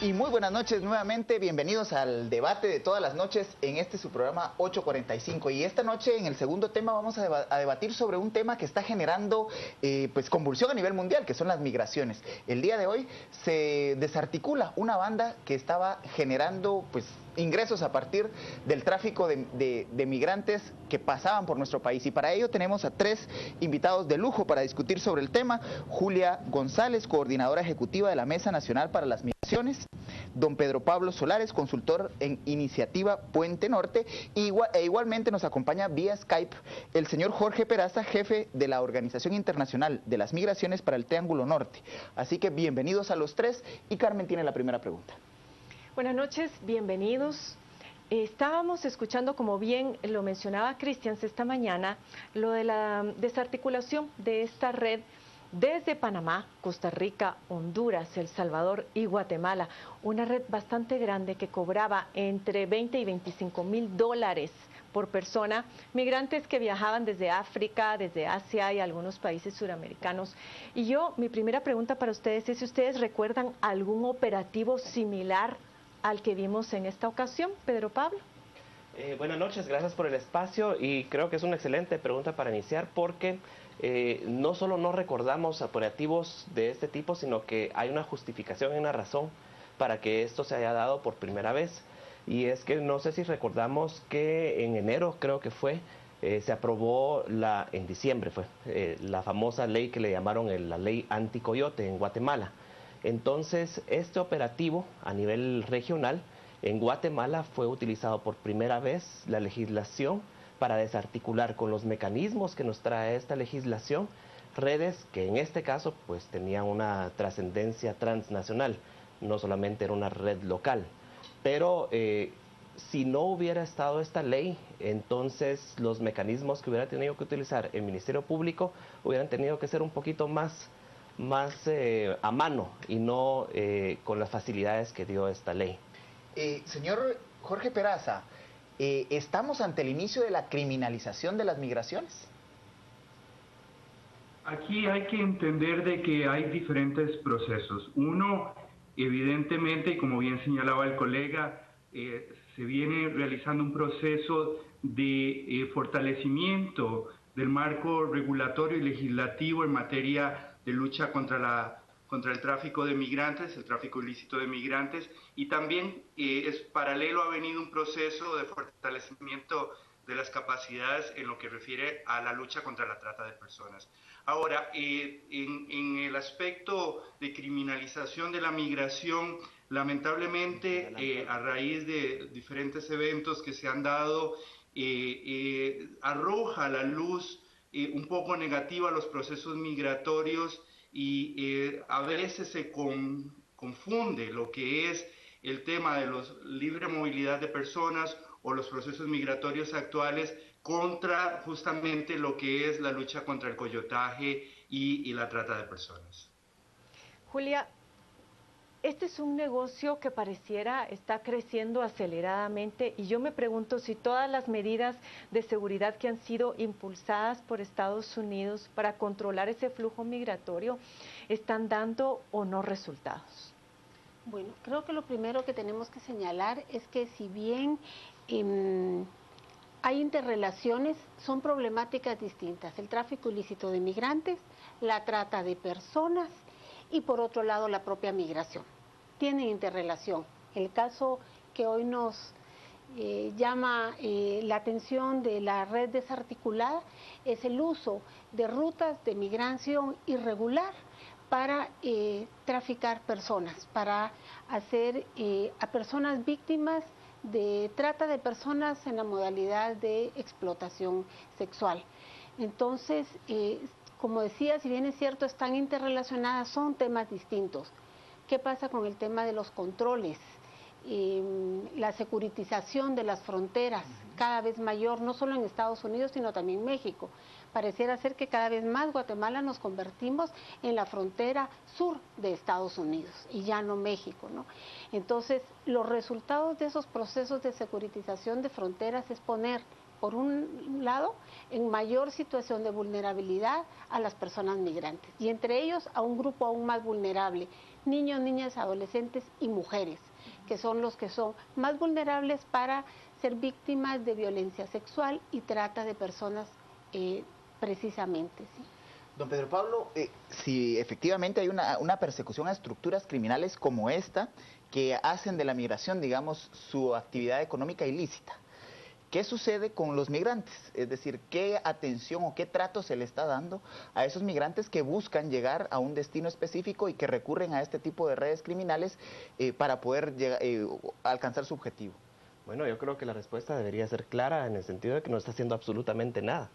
Y muy buenas noches nuevamente, bienvenidos al debate de todas las noches en su programa 845. Y esta noche en el segundo tema vamos a debatir sobre un tema que está generando pues convulsión a nivel mundial, que son las migraciones. El día de hoy se desarticula una banda que estaba generando pues ingresos a partir del tráfico de migrantes que pasaban por nuestro país. Y para ello tenemos a tres invitados de lujo para discutir sobre el tema. Julia González, coordinadora ejecutiva de la Mesa Nacional para las Migraciones. Don Pedro Pablo Solares, consultor en Iniciativa Puente Norte. Igualmente nos acompaña vía Skype el señor Jorge Peraza, jefe de la Organización Internacional de las Migraciones para el Triángulo Norte. Así que bienvenidos a los tres y Carmen tiene la primera pregunta. Buenas noches, bienvenidos. Estábamos escuchando, como bien lo mencionaba Cristian esta mañana, lo de la desarticulación de esta red desde Panamá, Costa Rica, Honduras, El Salvador y Guatemala. Una red bastante grande que cobraba entre 20 y 25 mil dólares por persona, migrantes que viajaban desde África, desde Asia y algunos países suramericanos. Y mi primera pregunta para ustedes es si ustedes recuerdan algún operativo similar al que vimos en esta ocasión. Pedro Pablo. Buenas noches, gracias por el espacio y creo que es una excelente pregunta para iniciar porque no solo no recordamos operativos de este tipo, sino que hay una justificación y una razón para que esto se haya dado por primera vez. Y es que no sé si recordamos que en enero, creo que fue, se aprobó en diciembre fue, la famosa ley que le llamaron la ley anticoyote en Guatemala. Entonces, este operativo a nivel regional en Guatemala fue utilizado por primera vez la legislación para desarticular con los mecanismos que nos trae esta legislación redes que en este caso pues tenían una trascendencia transnacional, no solamente era una red local. Pero si no hubiera estado esta ley, entonces los mecanismos que hubiera tenido que utilizar el Ministerio Público hubieran tenido que ser un poquito más a mano y no con las facilidades que dio esta ley. Señor Jorge Peraza, ¿estamos ante el inicio de la criminalización de las migraciones? Aquí hay que entender de que hay diferentes procesos. Uno, evidentemente, y como bien señalaba el colega, se viene realizando un proceso de fortalecimiento del marco regulatorio y legislativo en materia de lucha contra el tráfico de migrantes, el tráfico ilícito de migrantes, y también paralelo ha venido un proceso de fortalecimiento de las capacidades en lo que refiere a la lucha contra la trata de personas. Ahora, en el aspecto de criminalización de la migración, lamentablemente, a raíz de diferentes eventos que se han dado, arroja a la luz un poco negativa los procesos migratorios y a veces se confunde lo que es el tema de la libre movilidad de personas o los procesos migratorios actuales contra justamente lo que es la lucha contra el coyotaje y la trata de personas. Julia, este es un negocio que pareciera está creciendo aceleradamente y yo me pregunto si todas las medidas de seguridad que han sido impulsadas por Estados Unidos para controlar ese flujo migratorio están dando o no resultados. Bueno, creo que lo primero que tenemos que señalar es que si bien hay interrelaciones, son problemáticas distintas. El tráfico ilícito de migrantes, la trata de personas y por otro lado la propia migración. Tienen interrelación. El caso que hoy nos llama la atención de la red desarticulada es el uso de rutas de migración irregular para traficar personas, para hacer a personas víctimas de trata de personas en la modalidad de explotación sexual. Entonces, como decía, si bien es cierto, están interrelacionadas, son temas distintos. ¿Qué pasa con el tema de los controles? La securitización de las fronteras cada vez mayor, no solo en Estados Unidos, sino también en México. Pareciera ser que cada vez más Guatemala nos convertimos en la frontera sur de Estados Unidos y ya no México, ¿no? Entonces, los resultados de esos procesos de securitización de fronteras es poner, por un lado, en mayor situación de vulnerabilidad a las personas migrantes y entre ellos a un grupo aún más vulnerable, niños, niñas, adolescentes y mujeres, que son los que son más vulnerables para ser víctimas de violencia sexual y trata de personas precisamente, ¿sí? Don Pedro Pablo, si efectivamente hay una persecución a estructuras criminales como esta, que hacen de la migración, digamos, su actividad económica ilícita, ¿qué sucede con los migrantes? Es decir, ¿qué atención o qué trato se le está dando a esos migrantes que buscan llegar a un destino específico y que recurren a este tipo de redes criminales para poder alcanzar su objetivo? Bueno, yo creo que la respuesta debería ser clara en el sentido de que no está haciendo absolutamente nada.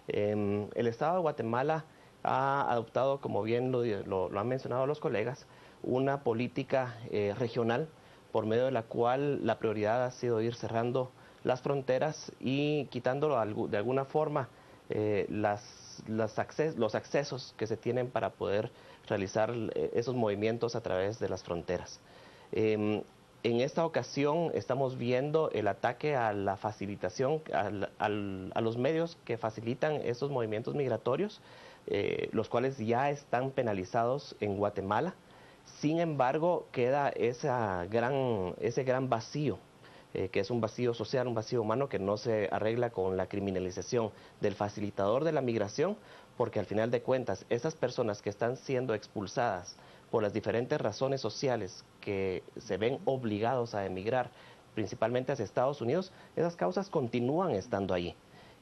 El Estado de Guatemala ha adoptado, como bien lo han mencionado los colegas, una política regional por medio de la cual la prioridad ha sido ir cerrando las fronteras y quitándolo de alguna forma los accesos que se tienen para poder realizar esos movimientos a través de las fronteras. En esta ocasión estamos viendo el ataque a la facilitación, a los medios que facilitan estos movimientos migratorios, los cuales ya están penalizados en Guatemala. Sin embargo, queda ese gran vacío, que es un vacío social, un vacío humano que no se arregla con la criminalización del facilitador de la migración, porque al final de cuentas, esas personas que están siendo expulsadas por las diferentes razones sociales que se ven obligados a emigrar, principalmente hacia Estados Unidos, esas causas continúan estando allí.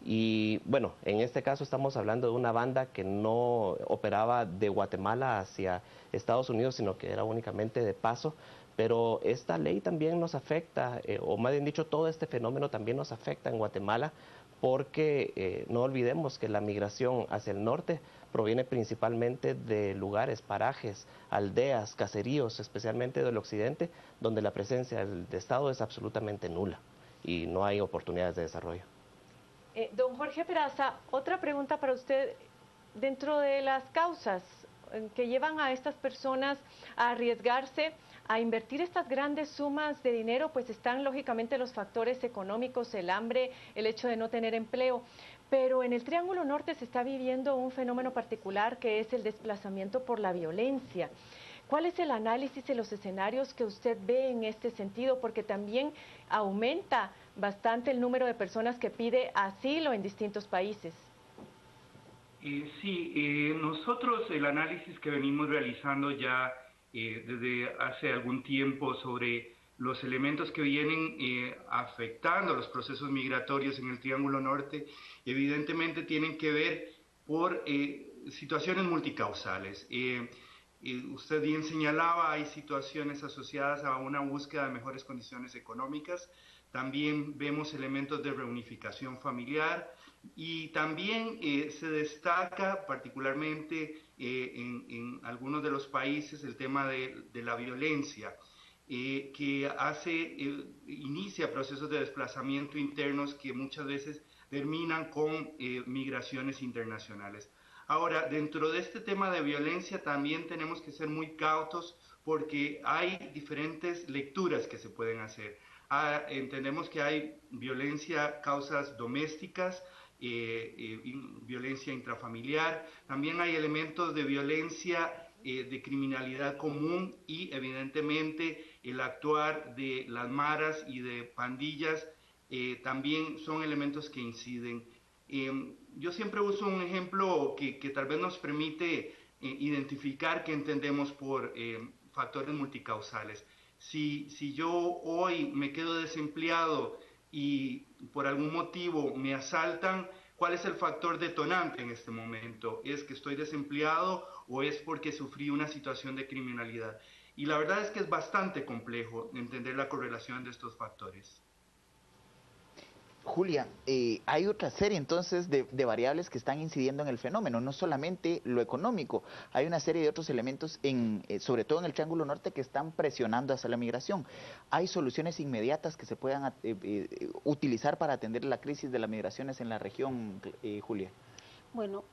Y bueno, en este caso estamos hablando de una banda que no operaba de Guatemala hacia Estados Unidos, sino que era únicamente de paso. Pero esta ley también nos afecta, o más bien dicho, todo este fenómeno también nos afecta en Guatemala, porque no olvidemos que la migración hacia el norte proviene principalmente de lugares, parajes, aldeas, caseríos, especialmente del occidente, donde la presencia del Estado es absolutamente nula y no hay oportunidades de desarrollo. Don Jorge Peraza, otra pregunta para usted. Dentro de las causas que llevan a estas personas a arriesgarse, a invertir estas grandes sumas de dinero, pues están lógicamente los factores económicos, el hambre, el hecho de no tener empleo. Pero en el Triángulo Norte se está viviendo un fenómeno particular que es el desplazamiento por la violencia. ¿Cuál es el análisis de los escenarios que usted ve en este sentido? Porque también aumenta bastante el número de personas que pide asilo en distintos países. Sí, nosotros el análisis que venimos realizando ya desde hace algún tiempo sobre los elementos que vienen afectando los procesos migratorios en el Triángulo Norte, evidentemente tienen que ver por situaciones multicausales. Usted bien señalaba, hay situaciones asociadas a una búsqueda de mejores condiciones económicas, también vemos elementos de reunificación familiar y también se destaca particularmente en algunos de los países el tema de la violencia, que inicia procesos de desplazamiento internos que muchas veces terminan con migraciones internacionales. Ahora, dentro de este tema de violencia también tenemos que ser muy cautos porque hay diferentes lecturas que se pueden hacer. Entendemos que hay violencia, causas domésticas, violencia intrafamiliar, también hay elementos de violencia de criminalidad común y evidentemente el actuar de las maras y de pandillas también son elementos que inciden. Yo siempre uso un ejemplo que tal vez nos permite identificar qué entendemos por factores multicausales. Si yo hoy me quedo desempleado y por algún motivo me asaltan, ¿cuál es el factor detonante en este momento? ¿Es que estoy desempleado o es porque sufrí una situación de criminalidad? Y la verdad es que es bastante complejo entender la correlación de estos factores. Julia, hay otra serie entonces de variables que están incidiendo en el fenómeno, no solamente lo económico, hay una serie de otros elementos, sobre todo en el Triángulo Norte, que están presionando hacia la migración. ¿Hay soluciones inmediatas que se puedan utilizar para atender la crisis de las migraciones en la región, Julia? Bueno,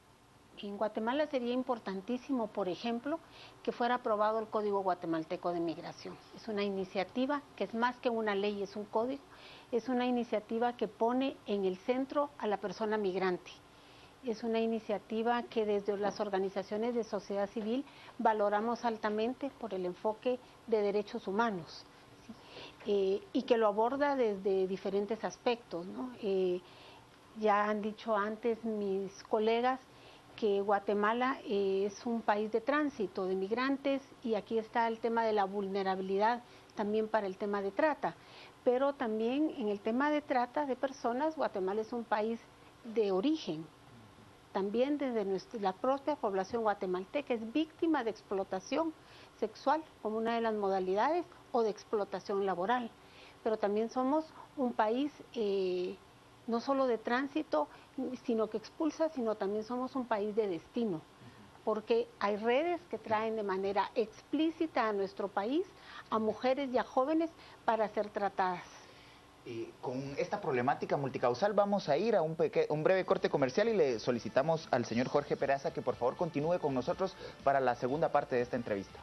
en Guatemala sería importantísimo, por ejemplo, que fuera aprobado el Código Guatemalteco de Migración. Es una iniciativa que es más que una ley, es un código. Es una iniciativa que pone en el centro a la persona migrante Es una iniciativa que desde las organizaciones de sociedad civil valoramos altamente por el enfoque de derechos humanos, ¿sí? Y que lo aborda desde diferentes aspectos, ¿no? Ya han dicho antes mis colegas que Guatemala es un país de tránsito de migrantes y aquí está el tema de la vulnerabilidad también para el tema de trata. Pero también en el tema de trata de personas, Guatemala es un país de origen. También desde la propia población guatemalteca es víctima de explotación sexual como una de las modalidades o de explotación laboral. Pero también somos un país no solo de tránsito, sino que expulsa, sino también somos un país de destino, porque hay redes que traen de manera explícita a nuestro país a mujeres y a jóvenes para ser tratadas. Con esta problemática multicausal vamos a ir a un breve corte comercial y le solicitamos al señor Jorge Peraza que por favor continúe con nosotros para la segunda parte de esta entrevista.